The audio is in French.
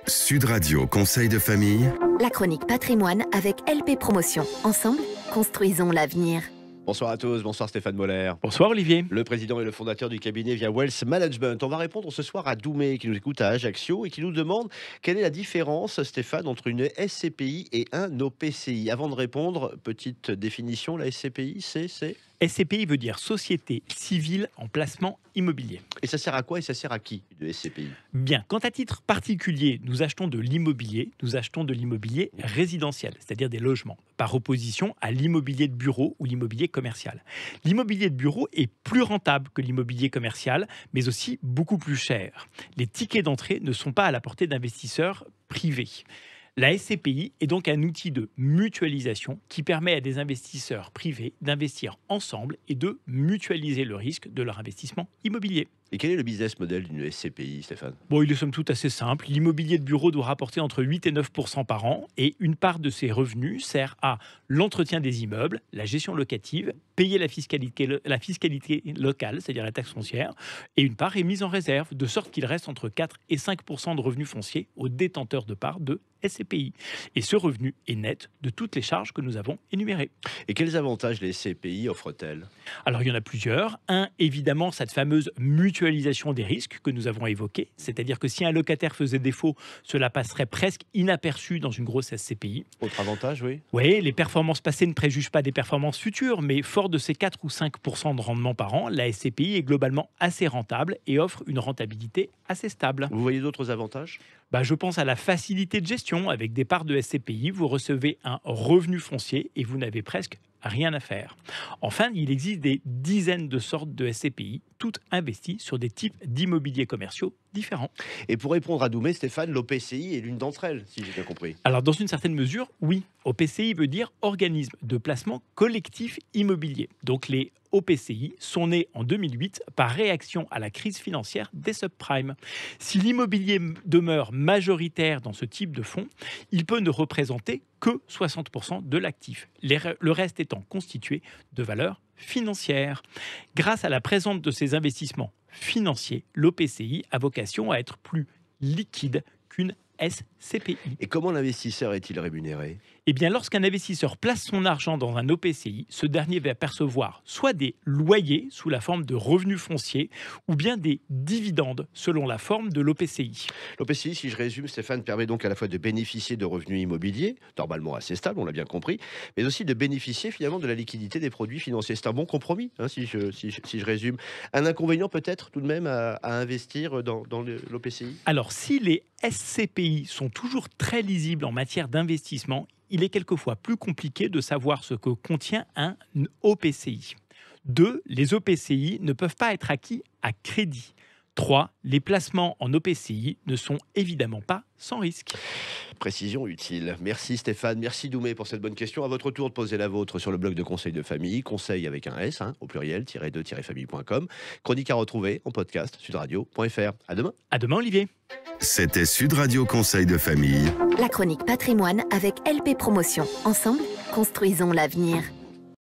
Sud Radio Conseil de famille. La chronique patrimoine avec LP Promotion. Ensemble, construisons l'avenir. Bonsoir à tous, bonsoir Stéphane Moller. Bonsoir Olivier. Le président et le fondateur du cabinet via Wealth Management. On va répondre ce soir à Doumé qui nous écoute à Ajaccio et qui nous demande quelle est la différence, Stéphane, entre une SCPI et un OPCI. Avant de répondre, petite définition, la SCPI, c'est SCPI veut dire Société Civile en Placement Immobilier. Et ça sert à quoi et ça sert à qui, une SCPI? Bien, quand à titre particulier, nous achetons de l'immobilier, nous achetons de l'immobilier résidentiel, c'est-à-dire des logements, par opposition à l'immobilier de bureau ou l'immobilier commercial. L'immobilier de bureau est plus rentable que l'immobilier commercial, mais aussi beaucoup plus cher. Les tickets d'entrée ne sont pas à la portée d'investisseurs privés. La SCPI est donc un outil de mutualisation qui permet à des investisseurs privés d'investir ensemble et de mutualiser le risque de leur investissement immobilier. Et quel est le business model d'une SCPI, Stéphane? Bon, il est somme toute assez simple. L'immobilier de bureau doit rapporter entre 8 et 9% par an et une part de ses revenus sert à l'entretien des immeubles, la gestion locative, payer la fiscalité locale, c'est-à-dire la taxe foncière, et une part est mise en réserve, de sorte qu'il reste entre 4 et 5% de revenus fonciers aux détenteurs de parts de SCPI. Et ce revenu est net de toutes les charges que nous avons énumérées. Et quels avantages les SCPI offrent-elles? Alors, il y en a plusieurs. Un, évidemment, cette fameuse mutualisation des risques que nous avons évoquée. C'est-à-dire que si un locataire faisait défaut, cela passerait presque inaperçu dans une grosse SCPI. Autre avantage, oui. Oui, les performances passées ne préjugent pas des performances futures, mais fort de ces 4 ou 5% de rendement par an, la SCPI est globalement assez rentable et offre une rentabilité assez stable. Vous voyez d'autres avantages? Je pense à la facilité de gestion. Avec des parts de SCPI, vous recevez un revenu foncier et vous n'avez presque rien à faire. Enfin, il existe des dizaines de sortes de SCPI, toutes investies sur des types d'immobiliers commerciaux différents. Et pour répondre à Doumé, Stéphane, l'OPCI est l'une d'entre elles, si j'ai bien compris. Alors, dans une certaine mesure, oui. OPCI veut dire Organisme de placement collectif immobilier. Donc, les OPCI sont nés en 2008 par réaction à la crise financière des subprimes. Si l'immobilier demeure majoritaire dans ce type de fonds, il peut ne représenter que 60% de l'actif, le reste étant constitué de valeurs financières. Grâce à la présence de ces investissements financiers, l'OPCI a vocation à être plus liquide qu'une SCPI. Et comment l'investisseur est-il rémunéré? Eh bien, lorsqu'un investisseur place son argent dans un OPCI, ce dernier va percevoir soit des loyers sous la forme de revenus fonciers ou bien des dividendes selon la forme de l'OPCI. L'OPCI, si je résume, Stéphane, permet donc à la fois de bénéficier de revenus immobiliers, normalement assez stables, on l'a bien compris, mais aussi de bénéficier finalement de la liquidité des produits financiers. C'est un bon compromis, hein, si je résume. Un inconvénient peut-être tout de même à investir dans l'OPCI? Alors, si les SCPI sont toujours très lisibles en matière d'investissement, il est quelquefois plus compliqué de savoir ce que contient un OPCI. 2. Les OPCI ne peuvent pas être acquis à crédit. 3. Les placements en OPCI ne sont évidemment pas sans risque. Précision utile. Merci Stéphane, merci Doumé pour cette bonne question. À votre tour de poser la vôtre sur le blog de Conseil de famille, conseil avec un S, au pluriel, -2-famille.com. Chronique à retrouver en podcast, sudradio.fr. À demain. À demain Olivier. C'était Sud Radio Conseil de famille. La chronique patrimoine avec LP Promotion. Ensemble, construisons l'avenir.